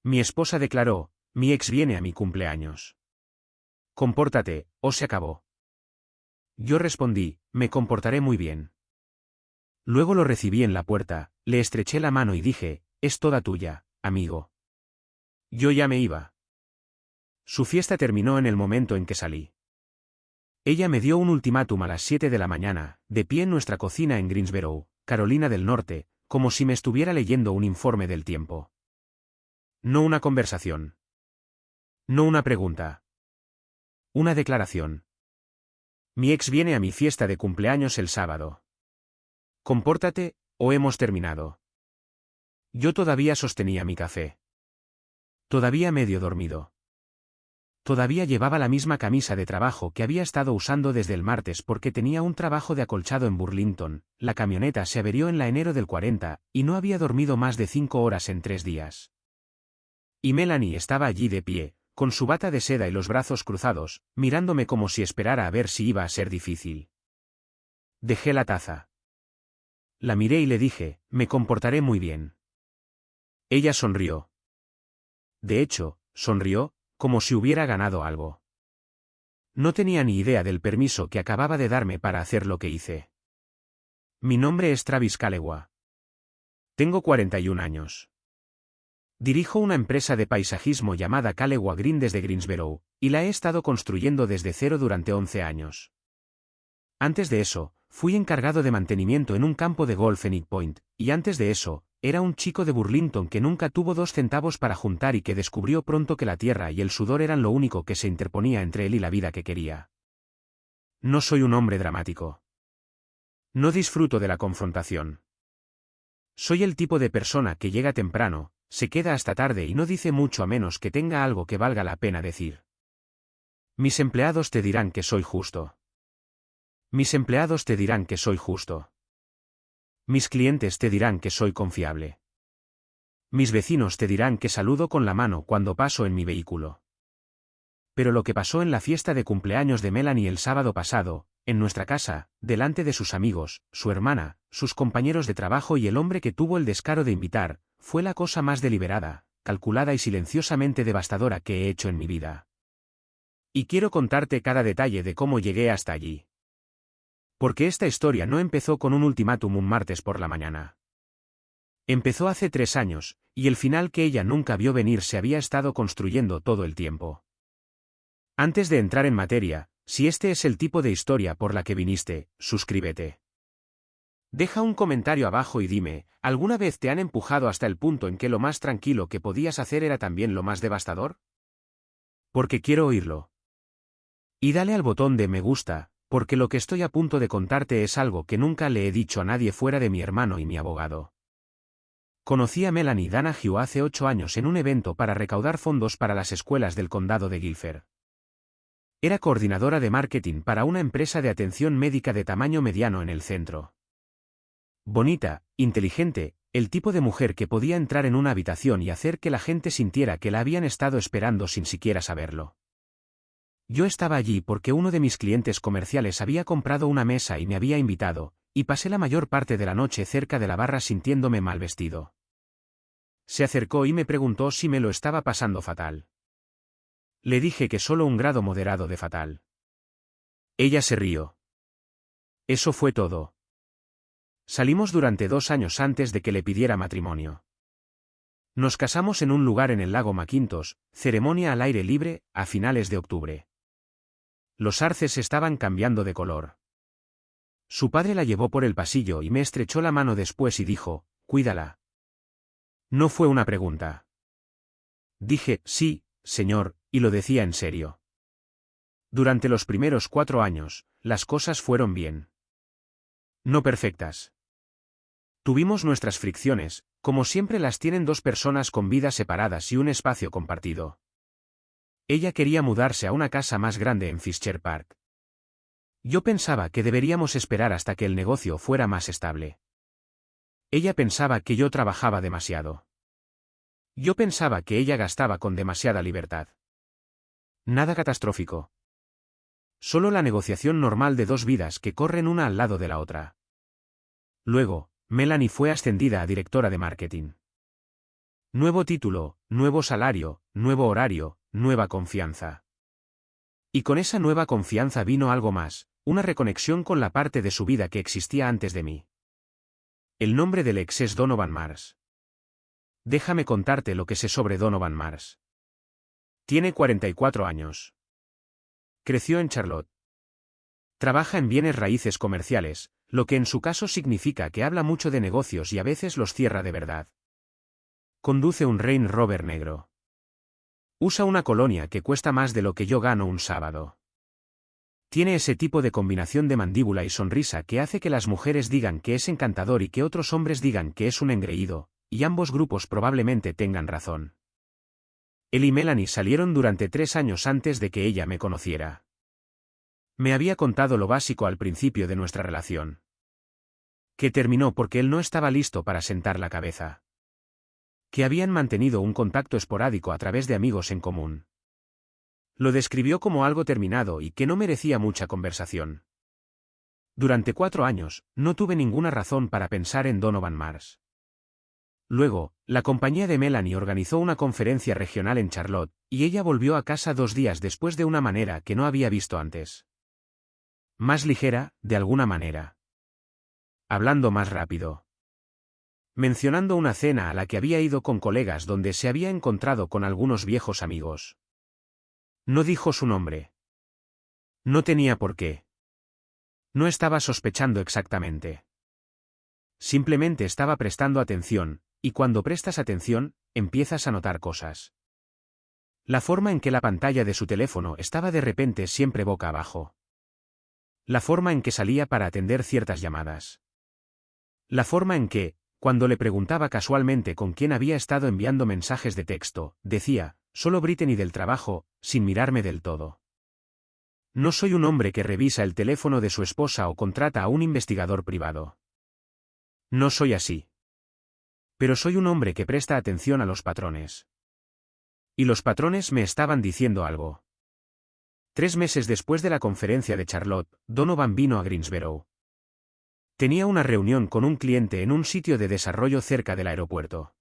Mi esposa declaró, mi ex viene a mi cumpleaños. Compórtate, o se acabó. Yo respondí, me comportaré muy bien. Luego lo recibí en la puerta, le estreché la mano y dije, es toda tuya, amigo. Yo ya me iba. Su fiesta terminó en el momento en que salí. Ella me dio un ultimátum a las 7 de la mañana, de pie en nuestra cocina en Greensboro, Carolina del Norte, como si me estuviera leyendo un informe del tiempo. No una conversación. No una pregunta. Una declaración. Mi ex viene a mi fiesta de cumpleaños el sábado. Compórtate, o hemos terminado. Yo todavía sostenía mi café. Todavía medio dormido. Todavía llevaba la misma camisa de trabajo que había estado usando desde el martes porque tenía un trabajo de acolchado en Burlington, la camioneta se averió en la enero del 40, y no había dormido más de 5 horas en 3 días. Y Melanie estaba allí de pie, con su bata de seda y los brazos cruzados, mirándome como si esperara a ver si iba a ser difícil. Dejé la taza. La miré y le dije, me comportaré muy bien. Ella sonrió. De hecho, sonrió, como si hubiera ganado algo. No tenía ni idea del permiso que acababa de darme para hacer lo que hice. Mi nombre es Travis Kalewa. Tengo 41 años. Dirijo una empresa de paisajismo llamada Kalewa Green desde Greensboro, y la he estado construyendo desde cero durante 11 años. Antes de eso, fui encargado de mantenimiento en un campo de golf en Eagle Point, y antes de eso, era un chico de Burlington que nunca tuvo 2 centavos para juntar y que descubrió pronto que la tierra y el sudor eran lo único que se interponía entre él y la vida que quería. No soy un hombre dramático. No disfruto de la confrontación. Soy el tipo de persona que llega temprano, se queda hasta tarde y no dice mucho a menos que tenga algo que valga la pena decir. Mis empleados te dirán que soy justo. Mis empleados te dirán que soy justo. Mis clientes te dirán que soy confiable. Mis vecinos te dirán que saludo con la mano cuando paso en mi vehículo. Pero lo que pasó en la fiesta de cumpleaños de Melanie el sábado pasado, en nuestra casa, delante de sus amigos, su hermana, sus compañeros de trabajo y el hombre que tuvo el descaro de invitar, fue la cosa más deliberada, calculada y silenciosamente devastadora que he hecho en mi vida. Y quiero contarte cada detalle de cómo llegué hasta allí. Porque esta historia no empezó con un ultimátum un martes por la mañana. Empezó hace 3 años, y el final que ella nunca vio venir se había estado construyendo todo el tiempo. Antes de entrar en materia, si este es el tipo de historia por la que viniste, suscríbete. Deja un comentario abajo y dime, ¿alguna vez te han empujado hasta el punto en que lo más tranquilo que podías hacer era también lo más devastador? Porque quiero oírlo. Y dale al botón de me gusta, porque lo que estoy a punto de contarte es algo que nunca le he dicho a nadie fuera de mi hermano y mi abogado. Conocí a Melanie Donahue hace 8 años en un evento para recaudar fondos para las escuelas del condado de Guilford. Era coordinadora de marketing para una empresa de atención médica de tamaño mediano en el centro. Bonita, inteligente, el tipo de mujer que podía entrar en una habitación y hacer que la gente sintiera que la habían estado esperando sin siquiera saberlo. Yo estaba allí porque uno de mis clientes comerciales había comprado una mesa y me había invitado, y pasé la mayor parte de la noche cerca de la barra sintiéndome mal vestido. Se acercó y me preguntó si me lo estaba pasando fatal. Le dije que solo un grado moderado de fatal. Ella se rió. Eso fue todo. Salimos durante 2 años antes de que le pidiera matrimonio. Nos casamos en un lugar en el lago McIntosh, ceremonia al aire libre, a finales de octubre. Los arces estaban cambiando de color. Su padre la llevó por el pasillo y me estrechó la mano después y dijo, cuídala. No fue una pregunta. Dije, sí, señor, y lo decía en serio. Durante los primeros 4 años, las cosas fueron bien. No perfectas. Tuvimos nuestras fricciones, como siempre las tienen 2 personas con vidas separadas y un espacio compartido. Ella quería mudarse a una casa más grande en Fisher Park. Yo pensaba que deberíamos esperar hasta que el negocio fuera más estable. Ella pensaba que yo trabajaba demasiado. Yo pensaba que ella gastaba con demasiada libertad. Nada catastrófico. Solo la negociación normal de 2 vidas que corren una al lado de la otra. Luego, Melanie fue ascendida a directora de marketing. Nuevo título, nuevo salario, nuevo horario, nueva confianza. Y con esa nueva confianza vino algo más, una reconexión con la parte de su vida que existía antes de mí. El nombre del ex es Donovan Mars. Déjame contarte lo que sé sobre Donovan Mars. Tiene 44 años. Creció en Charlotte. Trabaja en bienes raíces comerciales, lo que en su caso significa que habla mucho de negocios y a veces los cierra de verdad. Conduce un Range Rover negro. Usa una colonia que cuesta más de lo que yo gano un sábado. Tiene ese tipo de combinación de mandíbula y sonrisa que hace que las mujeres digan que es encantador y que otros hombres digan que es un engreído, y ambos grupos probablemente tengan razón. Él y Melanie salieron durante 3 años antes de que ella me conociera. Me había contado lo básico al principio de nuestra relación. Que terminó porque él no estaba listo para sentar la cabeza. Que habían mantenido un contacto esporádico a través de amigos en común. Lo describió como algo terminado y que no merecía mucha conversación. Durante 4 años, no tuve ninguna razón para pensar en Donovan Mars. Luego, la compañía de Melanie organizó una conferencia regional en Charlotte, y ella volvió a casa 2 días después de una manera que no había visto antes. Más ligera, de alguna manera. Hablando más rápido. Mencionando una cena a la que había ido con colegas donde se había encontrado con algunos viejos amigos. No dijo su nombre. No tenía por qué. No estaba sospechando exactamente. Simplemente estaba prestando atención, y cuando prestas atención, empiezas a notar cosas. La forma en que la pantalla de su teléfono estaba de repente siempre boca abajo. La forma en que salía para atender ciertas llamadas. La forma en que, cuando le preguntaba casualmente con quién había estado enviando mensajes de texto, decía, solo Brittany del trabajo, sin mirarme del todo. No soy un hombre que revisa el teléfono de su esposa o contrata a un investigador privado. No soy así. Pero soy un hombre que presta atención a los patrones. Y los patrones me estaban diciendo algo. 3 meses después de la conferencia de Charlotte, Donovan vino a Greensboro. Tenía una reunión con un cliente en un sitio de desarrollo cerca del aeropuerto.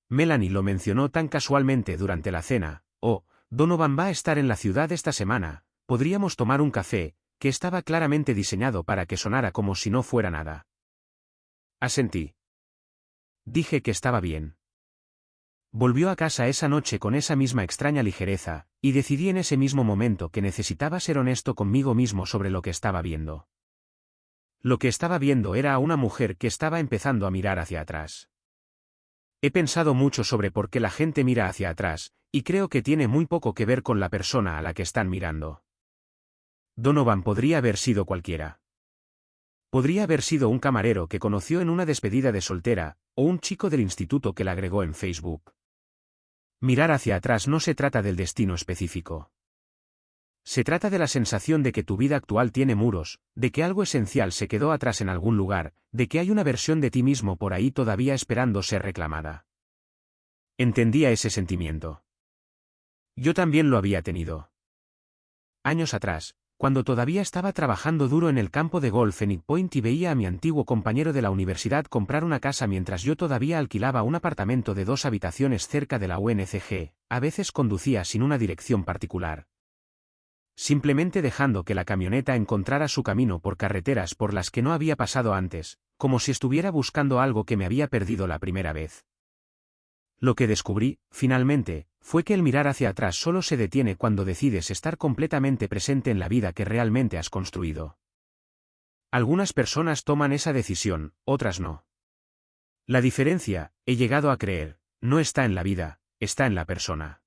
Melanie lo mencionó tan casualmente durante la cena, Donovan va a estar en la ciudad esta semana, podríamos tomar un café, que estaba claramente diseñado para que sonara como si no fuera nada. Asentí. Dije que estaba bien. Volvió a casa esa noche con esa misma extraña ligereza, y decidí en ese mismo momento que necesitaba ser honesto conmigo mismo sobre lo que estaba viendo. Lo que estaba viendo era a una mujer que estaba empezando a mirar hacia atrás. He pensado mucho sobre por qué la gente mira hacia atrás, y creo que tiene muy poco que ver con la persona a la que están mirando. Donovan podría haber sido cualquiera. Podría haber sido un camarero que conoció en una despedida de soltera, o un chico del instituto que la agregó en Facebook. Mirar hacia atrás no se trata del destino específico. Se trata de la sensación de que tu vida actual tiene muros, de que algo esencial se quedó atrás en algún lugar, de que hay una versión de ti mismo por ahí todavía esperando ser reclamada. Entendía ese sentimiento. Yo también lo había tenido. Años atrás, cuando todavía estaba trabajando duro en el campo de golf en East Point y veía a mi antiguo compañero de la universidad comprar una casa mientras yo todavía alquilaba un apartamento de 2 habitaciones cerca de la UNCG, a veces conducía sin una dirección particular. Simplemente dejando que la camioneta encontrara su camino por carreteras por las que no había pasado antes, como si estuviera buscando algo que me había perdido la primera vez. Lo que descubrí, finalmente, fue que el mirar hacia atrás solo se detiene cuando decides estar completamente presente en la vida que realmente has construido. Algunas personas toman esa decisión, otras no. La diferencia, he llegado a creer, no está en la vida, está en la persona.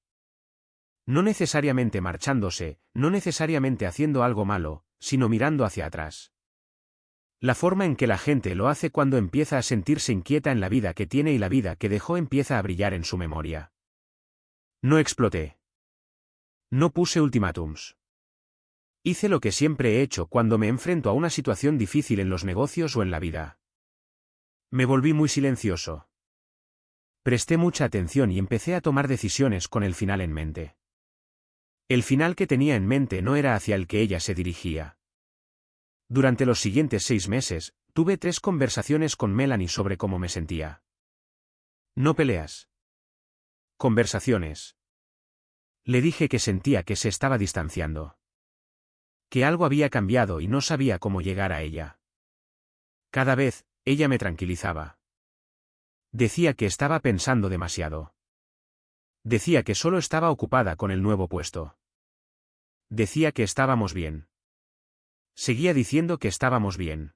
No necesariamente marchándose, no necesariamente haciendo algo malo, sino mirando hacia atrás. La forma en que la gente lo hace cuando empieza a sentirse inquieta en la vida que tiene y la vida que dejó empieza a brillar en su memoria. No exploté. No puse ultimátums. Hice lo que siempre he hecho cuando me enfrento a una situación difícil en los negocios o en la vida. Me volví muy silencioso. Presté mucha atención y empecé a tomar decisiones con el final en mente. El final que tenía en mente no era hacia el que ella se dirigía. Durante los siguientes 6 meses, tuve 3 conversaciones con Melanie sobre cómo me sentía. No peleas. Conversaciones. Le dije que sentía que se estaba distanciando. Que algo había cambiado y no sabía cómo llegar a ella. Cada vez, ella me tranquilizaba. Decía que estaba pensando demasiado. Decía que solo estaba ocupada con el nuevo puesto. Decía que estábamos bien. Seguía diciendo que estábamos bien.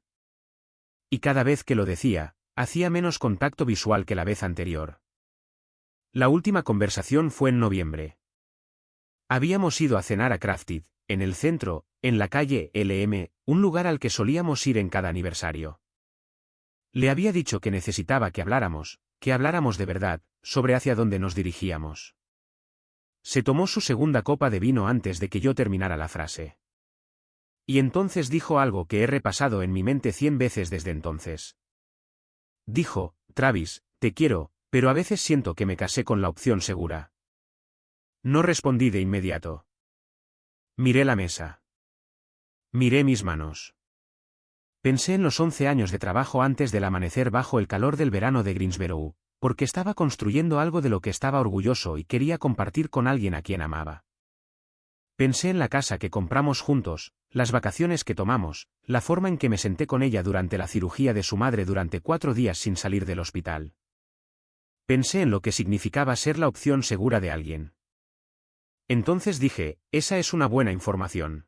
Y cada vez que lo decía, hacía menos contacto visual que la vez anterior. La última conversación fue en noviembre. Habíamos ido a cenar a Crafted, en el centro, en la calle LM, un lugar al que solíamos ir en cada aniversario. Le había dicho que necesitaba que habláramos de verdad, sobre hacia dónde nos dirigíamos. Se tomó su segunda copa de vino antes de que yo terminara la frase. Y entonces dijo algo que he repasado en mi mente 100 veces desde entonces. Dijo, Travis, te quiero, pero a veces siento que me casé con la opción segura. No respondí de inmediato. Miré la mesa. Miré mis manos. Pensé en los 11 años de trabajo antes del amanecer bajo el calor del verano de Greensboro, porque estaba construyendo algo de lo que estaba orgulloso y quería compartir con alguien a quien amaba. Pensé en la casa que compramos juntos, las vacaciones que tomamos, la forma en que me senté con ella durante la cirugía de su madre durante 4 días sin salir del hospital. Pensé en lo que significaba ser la opción segura de alguien. Entonces dije, esa es una buena información.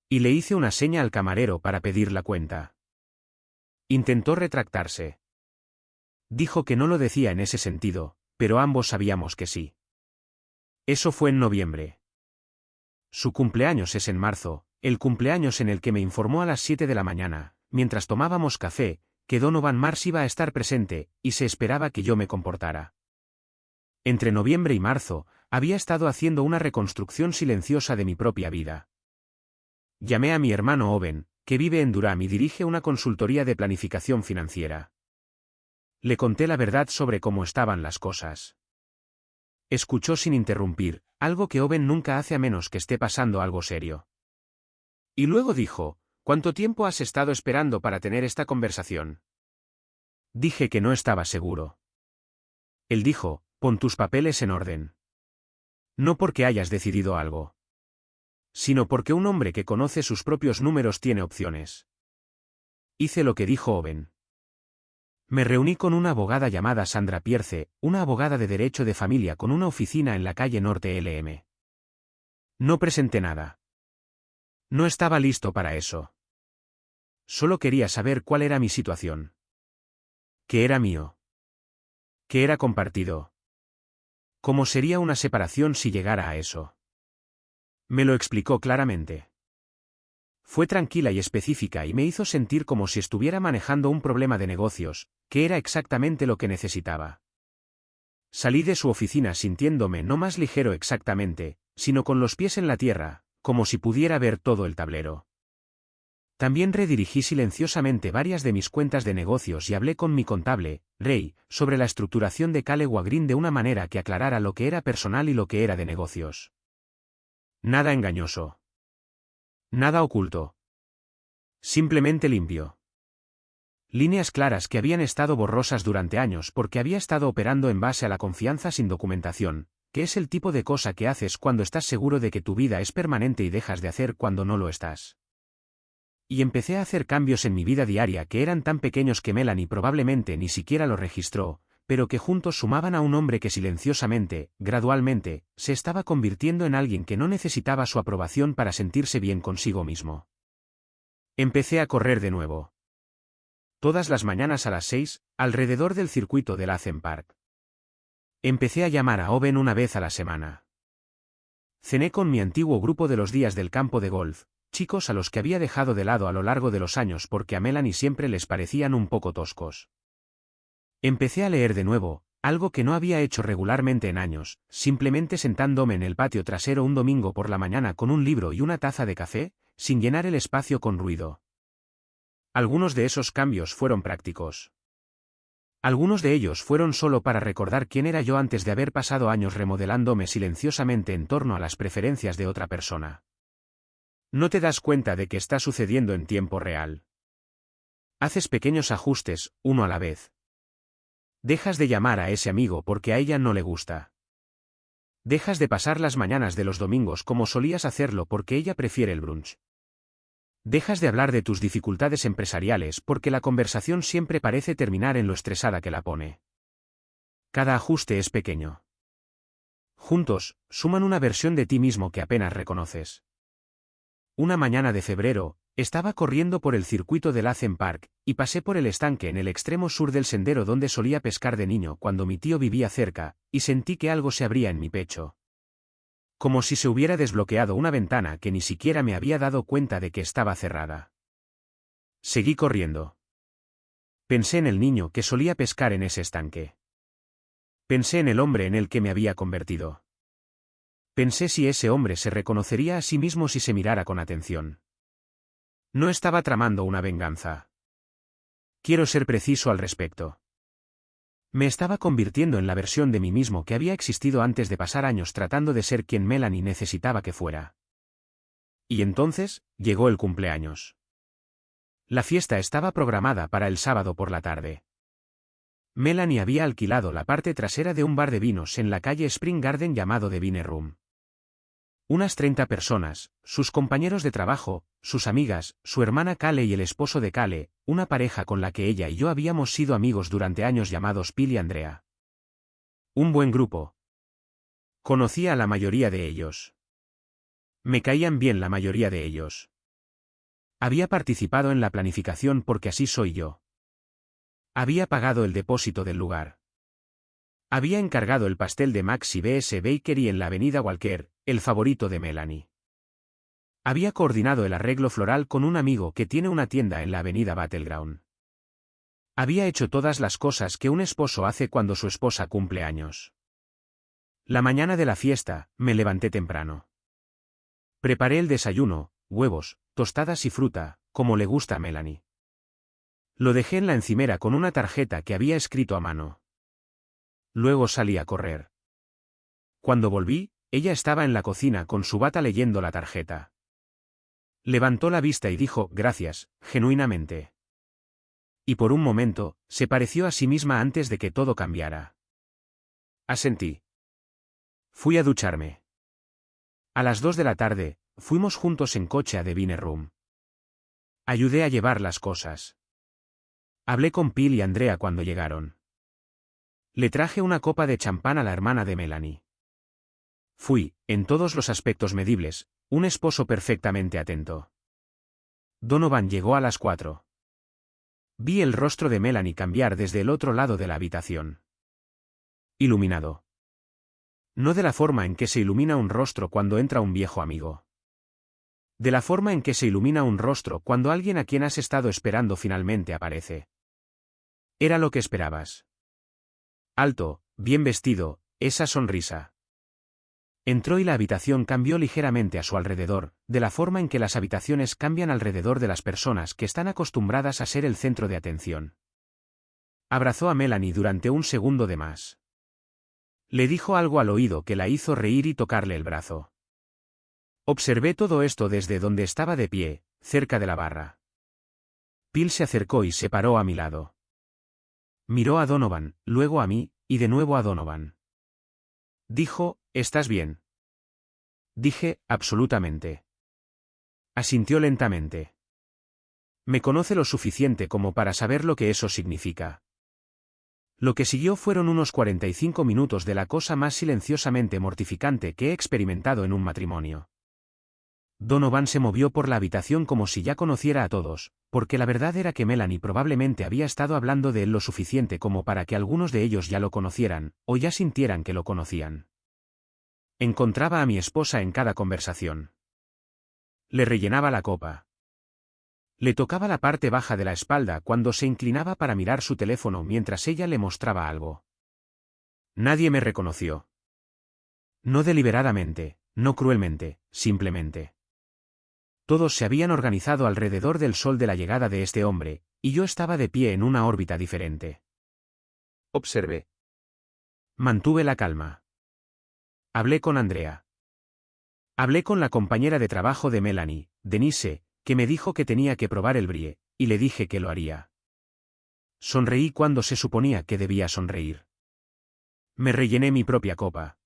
Y le hice una seña al camarero para pedir la cuenta. Intentó retractarse. Dijo que no lo decía en ese sentido, pero ambos sabíamos que sí. Eso fue en noviembre. Su cumpleaños es en marzo, el cumpleaños en el que me informó a las 7 de la mañana, mientras tomábamos café, que Donovan Mars iba a estar presente, y se esperaba que yo me comportara. Entre noviembre y marzo, había estado haciendo una reconstrucción silenciosa de mi propia vida. Llamé a mi hermano Owen, que vive en Durham y dirige una consultoría de planificación financiera. Le conté la verdad sobre cómo estaban las cosas. Escuchó sin interrumpir, algo que Owen nunca hace a menos que esté pasando algo serio. Y luego dijo, ¿cuánto tiempo has estado esperando para tener esta conversación? Dije que no estaba seguro. Él dijo, pon tus papeles en orden. No porque hayas decidido algo, sino porque un hombre que conoce sus propios números tiene opciones. Hice lo que dijo Owen. Me reuní con una abogada llamada Sandra Pierce, una abogada de derecho de familia con una oficina en la calle Norte LM. No presenté nada. No estaba listo para eso. Solo quería saber cuál era mi situación. ¿Qué era mío? ¿Qué era compartido? ¿Cómo sería una separación si llegara a eso? Me lo explicó claramente. Fue tranquila y específica y me hizo sentir como si estuviera manejando un problema de negocios, que era exactamente lo que necesitaba. Salí de su oficina sintiéndome no más ligero exactamente, sino con los pies en la tierra, como si pudiera ver todo el tablero. También redirigí silenciosamente varias de mis cuentas de negocios y hablé con mi contable, Ray, sobre la estructuración de Calewa Green de una manera que aclarara lo que era personal y lo que era de negocios. Nada engañoso. Nada oculto. Simplemente limpio. Líneas claras que habían estado borrosas durante años porque había estado operando en base a la confianza sin documentación, que es el tipo de cosa que haces cuando estás seguro de que tu vida es permanente y dejas de hacer cuando no lo estás. Y empecé a hacer cambios en mi vida diaria que eran tan pequeños que Melanie probablemente ni siquiera lo registró, pero que juntos sumaban a un hombre que silenciosamente, gradualmente, se estaba convirtiendo en alguien que no necesitaba su aprobación para sentirse bien consigo mismo. Empecé a correr de nuevo. Todas las mañanas a las 6, alrededor del circuito del Azen Park. Empecé a llamar a Owen una vez a la semana. Cené con mi antiguo grupo de los días del campo de golf, chicos a los que había dejado de lado a lo largo de los años porque a Melanie siempre les parecían un poco toscos. Empecé a leer de nuevo, algo que no había hecho regularmente en años, simplemente sentándome en el patio trasero un domingo por la mañana con un libro y una taza de café, sin llenar el espacio con ruido. Algunos de esos cambios fueron prácticos. Algunos de ellos fueron solo para recordar quién era yo antes de haber pasado años remodelándome silenciosamente en torno a las preferencias de otra persona. No te das cuenta de que está sucediendo en tiempo real. Haces pequeños ajustes, uno a la vez. Dejas de llamar a ese amigo porque a ella no le gusta. Dejas de pasar las mañanas de los domingos como solías hacerlo porque ella prefiere el brunch. Dejas de hablar de tus dificultades empresariales porque la conversación siempre parece terminar en lo estresada que la pone. Cada ajuste es pequeño. Juntos, suman una versión de ti mismo que apenas reconoces. Una mañana de febrero, estaba corriendo por el circuito del Azen Park, y pasé por el estanque en el extremo sur del sendero donde solía pescar de niño cuando mi tío vivía cerca, y sentí que algo se abría en mi pecho. Como si se hubiera desbloqueado una ventana que ni siquiera me había dado cuenta de que estaba cerrada. Seguí corriendo. Pensé en el niño que solía pescar en ese estanque. Pensé en el hombre en el que me había convertido. Pensé si ese hombre se reconocería a sí mismo si se mirara con atención. No estaba tramando una venganza. Quiero ser preciso al respecto. Me estaba convirtiendo en la versión de mí mismo que había existido antes de pasar años tratando de ser quien Melanie necesitaba que fuera. Y entonces, llegó el cumpleaños. La fiesta estaba programada para el sábado por la tarde. Melanie había alquilado la parte trasera de un bar de vinos en la calle Spring Garden llamado The Vine Room. Unas 30 personas, sus compañeros de trabajo, sus amigas, su hermana Kale y el esposo de Kale, una pareja con la que ella y yo habíamos sido amigos durante años llamados Phil y Andrea. Un buen grupo. Conocía a la mayoría de ellos. Me caían bien la mayoría de ellos. Había participado en la planificación porque así soy yo. Había pagado el depósito del lugar. Había encargado el pastel de Maxi B.S. Bakery en la avenida Walker, el favorito de Melanie. Había coordinado el arreglo floral con un amigo que tiene una tienda en la avenida Battleground. Había hecho todas las cosas que un esposo hace cuando su esposa cumple años. La mañana de la fiesta, me levanté temprano. Preparé el desayuno, huevos, tostadas y fruta, como le gusta a Melanie. Lo dejé en la encimera con una tarjeta que había escrito a mano. Luego salí a correr. Cuando volví, ella estaba en la cocina con su bata leyendo la tarjeta. Levantó la vista y dijo, gracias, genuinamente. Y por un momento, se pareció a sí misma antes de que todo cambiara. Asentí. Fui a ducharme. A las 2 de la tarde, fuimos juntos en coche a The Vine Room. Ayudé a llevar las cosas. Hablé con Phil y Andrea cuando llegaron. Le traje una copa de champán a la hermana de Melanie. Fui, en todos los aspectos medibles, un esposo perfectamente atento. Donovan llegó a las 4. Vi el rostro de Melanie cambiar desde el otro lado de la habitación. Iluminado. No de la forma en que se ilumina un rostro cuando entra un viejo amigo. De la forma en que se ilumina un rostro cuando alguien a quien has estado esperando finalmente aparece. Era lo que esperabas. Alto, bien vestido, esa sonrisa. Entró y la habitación cambió ligeramente a su alrededor, de la forma en que las habitaciones cambian alrededor de las personas que están acostumbradas a ser el centro de atención. Abrazó a Melanie durante un segundo de más. Le dijo algo al oído que la hizo reír y tocarle el brazo. Observé todo esto desde donde estaba de pie, cerca de la barra. Phil se acercó y se paró a mi lado. Miró a Donovan, luego a mí, y de nuevo a Donovan. Dijo, ¿estás bien? Dije, absolutamente. Asintió lentamente. Me conoce lo suficiente como para saber lo que eso significa. Lo que siguió fueron unos 45 minutos de la cosa más silenciosamente mortificante que he experimentado en un matrimonio. Donovan se movió por la habitación como si ya conociera a todos, porque la verdad era que Melanie probablemente había estado hablando de él lo suficiente como para que algunos de ellos ya lo conocieran, o ya sintieran que lo conocían. Encontraba a mi esposa en cada conversación. Le rellenaba la copa. Le tocaba la parte baja de la espalda cuando se inclinaba para mirar su teléfono mientras ella le mostraba algo. Nadie me reconoció. No deliberadamente, no cruelmente, simplemente. Todos se habían organizado alrededor del sol de la llegada de este hombre, y yo estaba de pie en una órbita diferente. Observé. Mantuve la calma. Hablé con Andrea. Hablé con la compañera de trabajo de Melanie, Denise, que me dijo que tenía que probar el brie, y le dije que lo haría. Sonreí cuando se suponía que debía sonreír. Me rellené mi propia copa.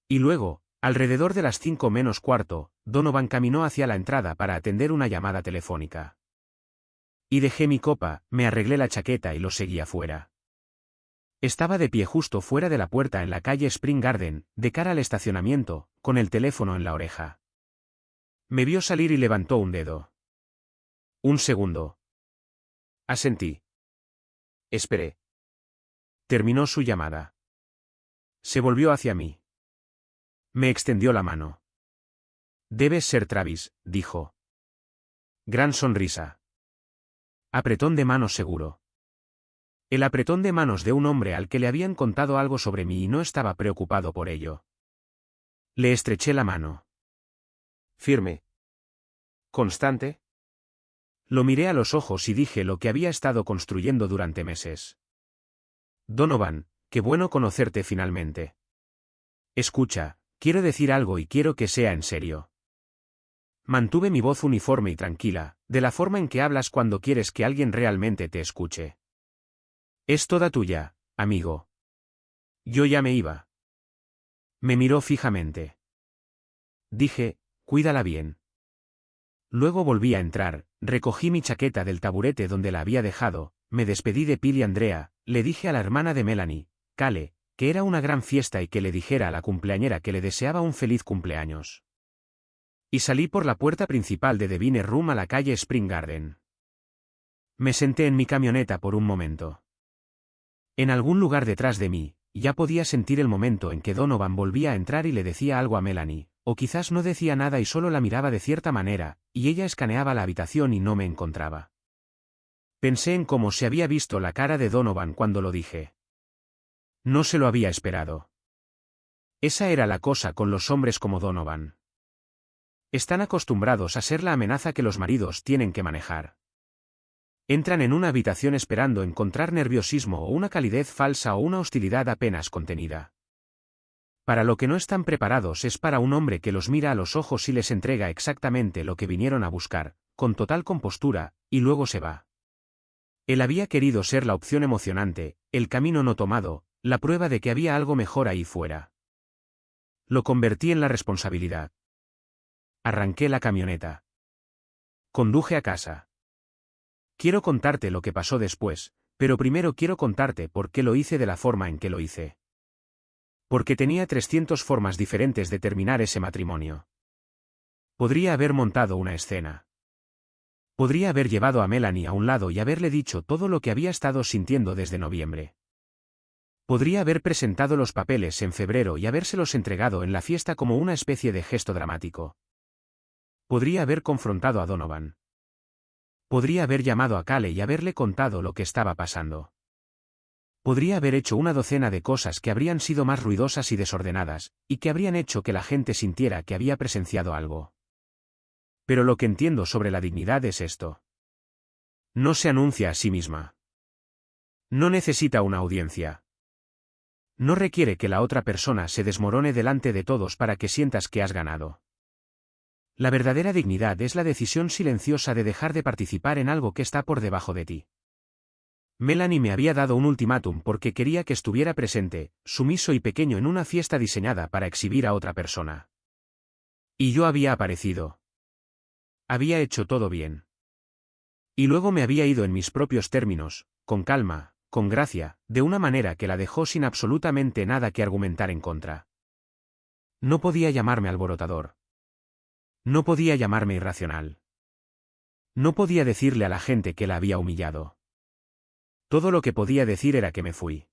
Y luego, alrededor de las 5 menos cuarto, Donovan caminó hacia la entrada para atender una llamada telefónica. Y dejé mi copa, me arreglé la chaqueta y lo seguí afuera. Estaba de pie justo fuera de la puerta en la calle Spring Garden, de cara al estacionamiento, con el teléfono en la oreja. Me vio salir y levantó un dedo. Un segundo. Asentí. Esperé. Terminó su llamada. Se volvió hacia mí. Me extendió la mano. Debes ser Travis, dijo. Gran sonrisa. Apretón de manos seguro. El apretón de manos de un hombre al que le habían contado algo sobre mí y no estaba preocupado por ello. Le estreché la mano. Firme. ¿Constante? Lo miré a los ojos y dije lo que había estado construyendo durante meses. Donovan, qué bueno conocerte finalmente. Escucha, quiero decir algo y quiero que sea en serio. Mantuve mi voz uniforme y tranquila, de la forma en que hablas cuando quieres que alguien realmente te escuche. Es toda tuya, amigo. Yo ya me iba. Me miró fijamente. Dije, cuídala bien. Luego volví a entrar, recogí mi chaqueta del taburete donde la había dejado, me despedí de Phil y Andrea, le dije a la hermana de Melanie, Kale, que era una gran fiesta y que le dijera a la cumpleañera que le deseaba un feliz cumpleaños. Y salí por la puerta principal de The Vine Room a la calle Spring Garden. Me senté en mi camioneta por un momento. En algún lugar detrás de mí, ya podía sentir el momento en que Donovan volvía a entrar y le decía algo a Melanie, o quizás no decía nada y solo la miraba de cierta manera, y ella escaneaba la habitación y no me encontraba. Pensé en cómo se había visto la cara de Donovan cuando lo dije. No se lo había esperado. Esa era la cosa con los hombres como Donovan. Están acostumbrados a ser la amenaza que los maridos tienen que manejar. Entran en una habitación esperando encontrar nerviosismo o una calidez falsa o una hostilidad apenas contenida. Para lo que no están preparados es para un hombre que los mira a los ojos y les entrega exactamente lo que vinieron a buscar, con total compostura, y luego se va. Él había querido ser la opción emocionante, el camino no tomado, la prueba de que había algo mejor ahí fuera. Lo convertí en la responsabilidad. Arranqué la camioneta. Conduje a casa. Quiero contarte lo que pasó después, pero primero quiero contarte por qué lo hice de la forma en que lo hice. Porque tenía 300 formas diferentes de terminar ese matrimonio. Podría haber montado una escena. Podría haber llevado a Melanie a un lado y haberle dicho todo lo que había estado sintiendo desde noviembre. Podría haber presentado los papeles en febrero y habérselos entregado en la fiesta como una especie de gesto dramático. Podría haber confrontado a Donovan. Podría haber llamado a Kale y haberle contado lo que estaba pasando. Podría haber hecho una docena de cosas que habrían sido más ruidosas y desordenadas, y que habrían hecho que la gente sintiera que había presenciado algo. Pero lo que entiendo sobre la dignidad es esto. No se anuncia a sí misma. No necesita una audiencia. No requiere que la otra persona se desmorone delante de todos para que sientas que has ganado. La verdadera dignidad es la decisión silenciosa de dejar de participar en algo que está por debajo de ti. Melanie me había dado un ultimátum porque quería que estuviera presente, sumiso y pequeño en una fiesta diseñada para exhibir a otra persona. Y yo había aparecido. Había hecho todo bien. Y luego me había ido en mis propios términos, con calma, con gracia, de una manera que la dejó sin absolutamente nada que argumentar en contra. No podía llamarme alborotador. No podía llamarme irracional. No podía decirle a la gente que la había humillado. Todo lo que podía decir era que me fui.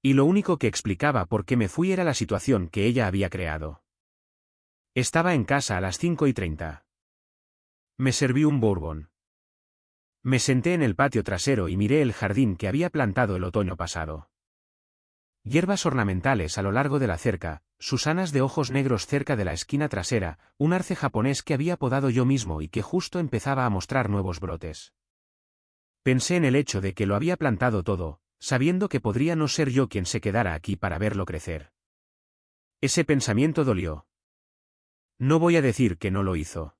Y lo único que explicaba por qué me fui era la situación que ella había creado. Estaba en casa a las 5:30. Me serví un bourbon. Me senté en el patio trasero y miré el jardín que había plantado el otoño pasado. Hierbas ornamentales a lo largo de la cerca, susanas de ojos negros cerca de la esquina trasera, un arce japonés que había podado yo mismo y que justo empezaba a mostrar nuevos brotes. Pensé en el hecho de que lo había plantado todo, sabiendo que podría no ser yo quien se quedara aquí para verlo crecer. Ese pensamiento dolió. No voy a decir que no lo hizo.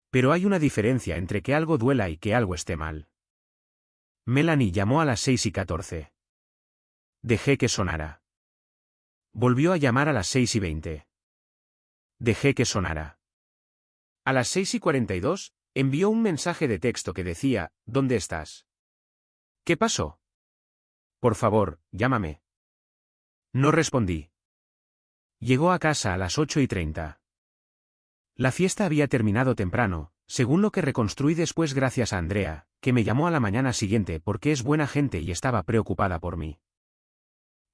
Pero hay una diferencia entre que algo duela y que algo esté mal. Melanie llamó a las 6:14. Dejé que sonara. Volvió a llamar a las 6:20. Dejé que sonara. A las 6:42, envió un mensaje de texto que decía, ¿dónde estás? ¿Qué pasó? Por favor, llámame. No respondí. Llegó a casa a las 8:30. La fiesta había terminado temprano, según lo que reconstruí después gracias a Andrea, que me llamó a la mañana siguiente porque es buena gente y estaba preocupada por mí.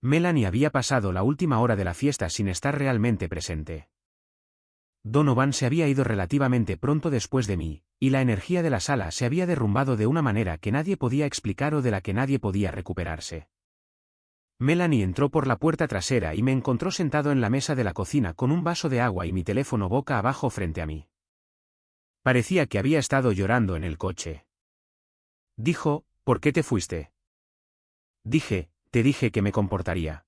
Melanie había pasado la última hora de la fiesta sin estar realmente presente. Donovan se había ido relativamente pronto después de mí, y la energía de la sala se había derrumbado de una manera que nadie podía explicar o de la que nadie podía recuperarse. Melanie entró por la puerta trasera y me encontró sentado en la mesa de la cocina con un vaso de agua y mi teléfono boca abajo frente a mí. Parecía que había estado llorando en el coche. Dijo, ¿por qué te fuiste? Te dije que me comportaría.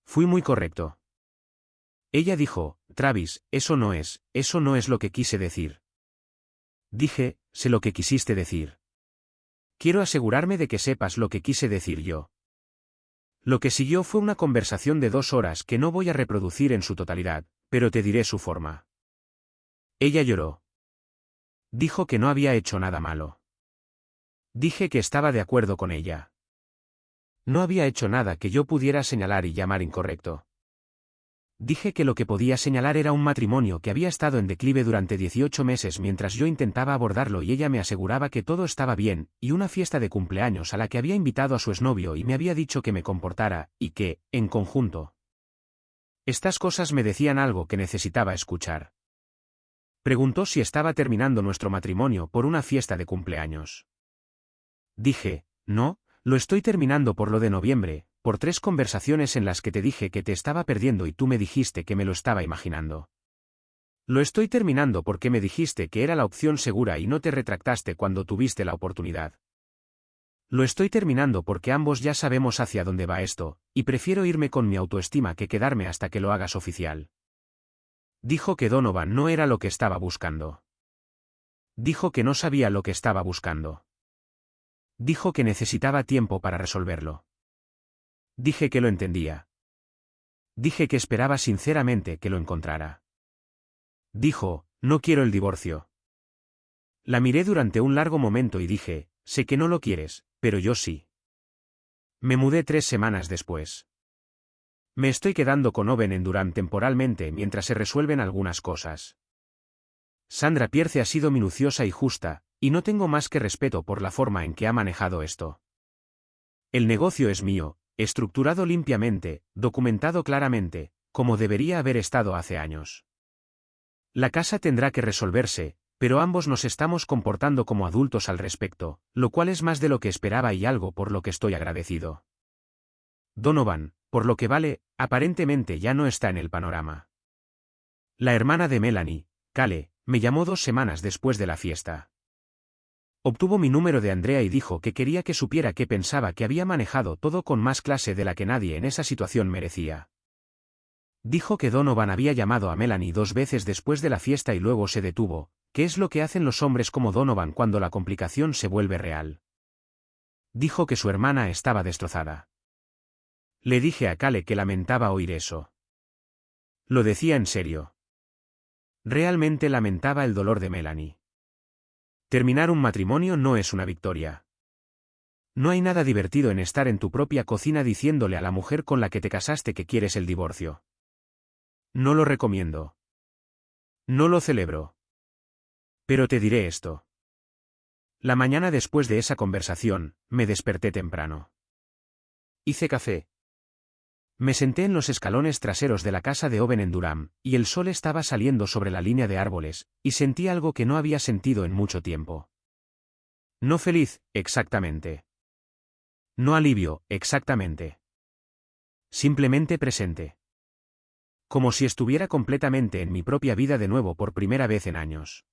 Fui muy correcto. Ella dijo, Travis, eso no es lo que quise decir. Dije, sé lo que quisiste decir. Quiero asegurarme de que sepas lo que quise decir yo. Lo que siguió fue una conversación de 2 horas que no voy a reproducir en su totalidad, pero te diré su forma. Ella lloró. Dijo que no había hecho nada malo. Dije que estaba de acuerdo con ella. No había hecho nada que yo pudiera señalar y llamar incorrecto. Dije que lo que podía señalar era un matrimonio que había estado en declive durante 18 meses mientras yo intentaba abordarlo y ella me aseguraba que todo estaba bien, y una fiesta de cumpleaños a la que había invitado a su exnovio y me había dicho que me comportara, y que, en conjunto, estas cosas me decían algo que necesitaba escuchar. Preguntó si estaba terminando nuestro matrimonio por una fiesta de cumpleaños. Dije, no, lo estoy terminando por lo de noviembre, por 3 conversaciones en las que te dije que te estaba perdiendo y tú me dijiste que me lo estaba imaginando. Lo estoy terminando porque me dijiste que era la opción segura y no te retractaste cuando tuviste la oportunidad. Lo estoy terminando porque ambos ya sabemos hacia dónde va esto, y prefiero irme con mi autoestima que quedarme hasta que lo hagas oficial. Dijo que Donovan no era lo que estaba buscando. Dijo que no sabía lo que estaba buscando. Dijo que necesitaba tiempo para resolverlo. Dije que lo entendía. Dije que esperaba sinceramente que lo encontrara. Dijo, no quiero el divorcio. La miré durante un largo momento y dije, sé que no lo quieres, pero yo sí. Me mudé 3 semanas después. Me estoy quedando con Owen en Durham temporalmente mientras se resuelven algunas cosas. Sandra Pierce ha sido minuciosa y justa, y no tengo más que respeto por la forma en que ha manejado esto. El negocio es mío, estructurado limpiamente, documentado claramente, como debería haber estado hace años. La casa tendrá que resolverse, pero ambos nos estamos comportando como adultos al respecto, lo cual es más de lo que esperaba y algo por lo que estoy agradecido. Donovan, por lo que vale, aparentemente ya no está en el panorama. La hermana de Melanie, Kale, me llamó 2 semanas después de la fiesta. Obtuvo mi número de Andrea y dijo que quería que supiera que pensaba que había manejado todo con más clase de la que nadie en esa situación merecía. Dijo que Donovan había llamado a Melanie 2 veces después de la fiesta y luego se detuvo, que es lo que hacen los hombres como Donovan cuando la complicación se vuelve real. Dijo que su hermana estaba destrozada. Le dije a Kale que lamentaba oír eso. Lo decía en serio. Realmente lamentaba el dolor de Melanie. Terminar un matrimonio no es una victoria. No hay nada divertido en estar en tu propia cocina diciéndole a la mujer con la que te casaste que quieres el divorcio. No lo recomiendo. No lo celebro. Pero te diré esto. La mañana después de esa conversación, me desperté temprano. Hice café. Me senté en los escalones traseros de la casa de Owen en Durham, y el sol estaba saliendo sobre la línea de árboles, y sentí algo que no había sentido en mucho tiempo. No feliz, exactamente. No alivio, exactamente. Simplemente presente. Como si estuviera completamente en mi propia vida de nuevo por primera vez en años.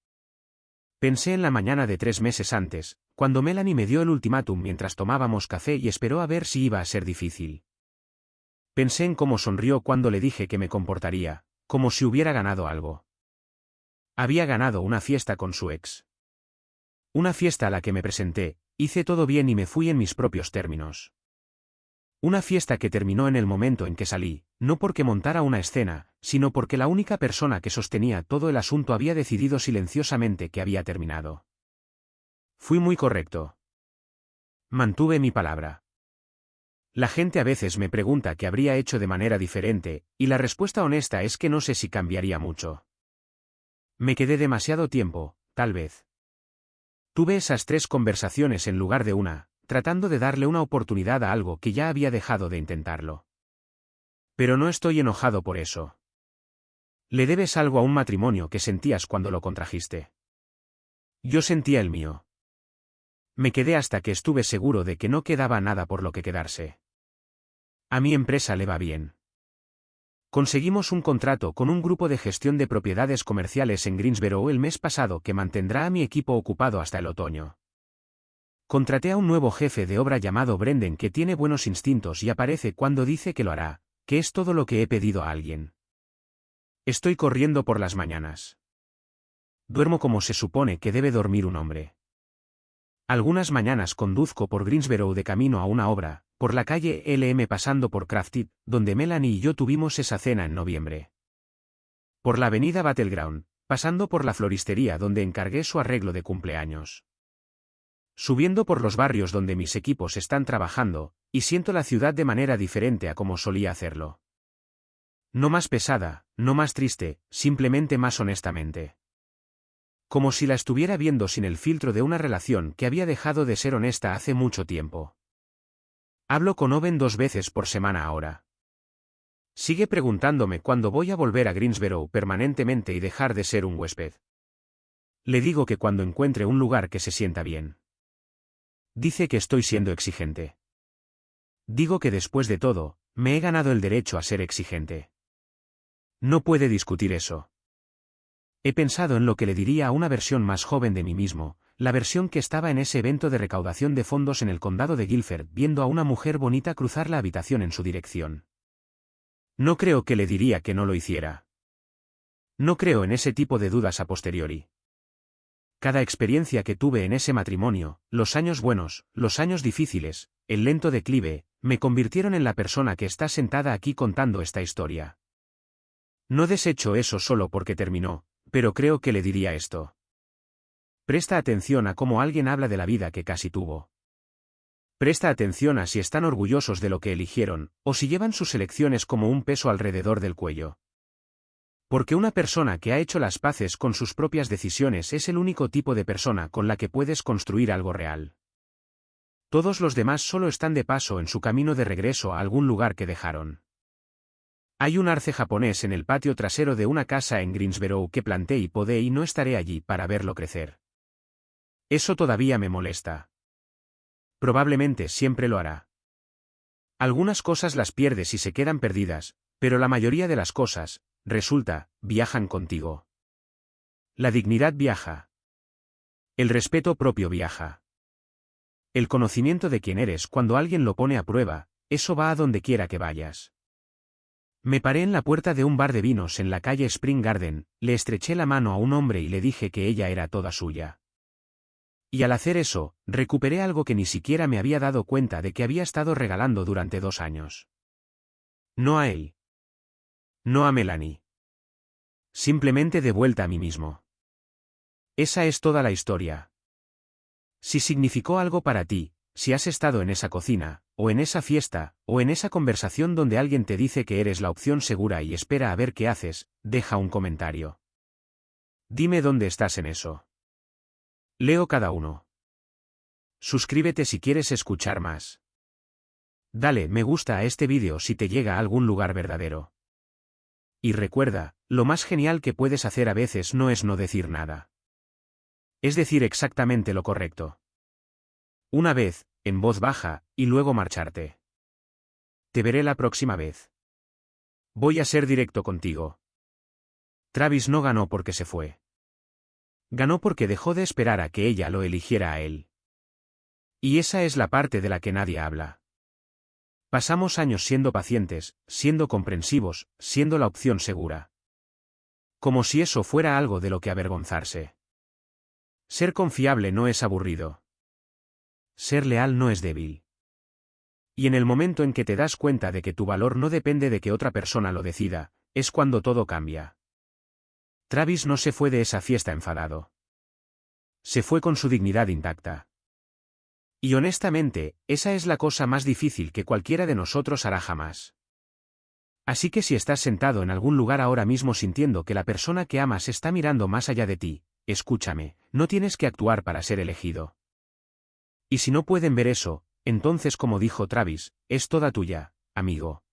Pensé en la mañana de 3 meses antes, cuando Melanie me dio el ultimátum mientras tomábamos café y esperó a ver si iba a ser difícil. Pensé en cómo sonrió cuando le dije que me comportaría, como si hubiera ganado algo. Había ganado una fiesta con su ex. Una fiesta a la que me presenté, hice todo bien y me fui en mis propios términos. Una fiesta que terminó en el momento en que salí, no porque montara una escena, sino porque la única persona que sostenía todo el asunto había decidido silenciosamente que había terminado. Fui muy correcto. Mantuve mi palabra. La gente a veces me pregunta qué habría hecho de manera diferente, y la respuesta honesta es que no sé si cambiaría mucho. Me quedé demasiado tiempo, tal vez. Tuve esas 3 conversaciones en lugar de una, tratando de darle una oportunidad a algo que ya había dejado de intentarlo. Pero no estoy enojado por eso. Le debes algo a un matrimonio que sentías cuando lo contrajiste. Yo sentía el mío. Me quedé hasta que estuve seguro de que no quedaba nada por lo que quedarse. A mi empresa le va bien. Conseguimos un contrato con un grupo de gestión de propiedades comerciales en Greensboro el mes pasado que mantendrá a mi equipo ocupado hasta el otoño. Contraté a un nuevo jefe de obra llamado Brendan que tiene buenos instintos y aparece cuando dice que lo hará, que es todo lo que he pedido a alguien. Estoy corriendo por las mañanas. Duermo como se supone que debe dormir un hombre. Algunas mañanas conduzco por Greensboro de camino a una obra, por la calle LM pasando por Crafted, donde Melanie y yo tuvimos esa cena en noviembre. Por la avenida Battleground, pasando por la floristería donde encargué su arreglo de cumpleaños. Subiendo por los barrios donde mis equipos están trabajando, y siento la ciudad de manera diferente a como solía hacerlo. No más pesada, no más triste, simplemente más honestamente. Como si la estuviera viendo sin el filtro de una relación que había dejado de ser honesta hace mucho tiempo. Hablo con Owen 2 veces por semana ahora. Sigue preguntándome cuándo voy a volver a Greensboro permanentemente y dejar de ser un huésped. Le digo que cuando encuentre un lugar que se sienta bien. Dice que estoy siendo exigente. Digo que después de todo, me he ganado el derecho a ser exigente. No puede discutir eso. He pensado en lo que le diría a una versión más joven de mí mismo, la versión que estaba en ese evento de recaudación de fondos en el condado de Guilford viendo a una mujer bonita cruzar la habitación en su dirección. No creo que le diría que no lo hiciera. No creo en ese tipo de dudas a posteriori. Cada experiencia que tuve en ese matrimonio, los años buenos, los años difíciles, el lento declive, me convirtieron en la persona que está sentada aquí contando esta historia. No desecho eso solo porque terminó, pero creo que le diría esto. Presta atención a cómo alguien habla de la vida que casi tuvo. Presta atención a si están orgullosos de lo que eligieron, o si llevan sus elecciones como un peso alrededor del cuello. Porque una persona que ha hecho las paces con sus propias decisiones es el único tipo de persona con la que puedes construir algo real. Todos los demás solo están de paso en su camino de regreso a algún lugar que dejaron. Hay un arce japonés en el patio trasero de una casa en Greensboro que planté y podé y no estaré allí para verlo crecer. Eso todavía me molesta. Probablemente siempre lo hará. Algunas cosas las pierdes y se quedan perdidas, pero la mayoría de las cosas, resulta, viajan contigo. La dignidad viaja. El respeto propio viaja. El conocimiento de quién eres cuando alguien lo pone a prueba, eso va a donde quiera que vayas. Me paré en la puerta de un bar de vinos en la calle Spring Garden, le estreché la mano a un hombre y le dije que ella era toda suya. Y al hacer eso, recuperé algo que ni siquiera me había dado cuenta de que había estado regalando durante 2 años. No a él. No a Melanie. Simplemente de vuelta a mí mismo. Esa es toda la historia. Si significó algo para ti, si has estado en esa cocina, o en esa fiesta, o en esa conversación donde alguien te dice que eres la opción segura y espera a ver qué haces, deja un comentario. Dime dónde estás en eso. Leo cada uno. Suscríbete si quieres escuchar más. Dale me gusta a este vídeo si te llega a algún lugar verdadero. Y recuerda, lo más genial que puedes hacer a veces no es no decir nada. Es decir exactamente lo correcto. Una vez, en voz baja, y luego marcharte. Te veré la próxima vez. Voy a ser directo contigo. Travis no ganó porque se fue. Ganó porque dejó de esperar a que ella lo eligiera a él. Y esa es la parte de la que nadie habla. Pasamos años siendo pacientes, siendo comprensivos, siendo la opción segura. Como si eso fuera algo de lo que avergonzarse. Ser confiable no es aburrido. ser leal no es débil. Y en el momento en que te das cuenta de que tu valor no depende de que otra persona lo decida, es cuando todo cambia. Travis no se fue de esa fiesta enfadado. Se fue con su dignidad intacta. Y honestamente, esa es la cosa más difícil que cualquiera de nosotros hará jamás. Así que si estás sentado en algún lugar ahora mismo sintiendo que la persona que amas está mirando más allá de ti, escúchame, no tienes que actuar para ser elegido. Y si no pueden ver eso, entonces como dijo Travis, es toda tuya, amigo.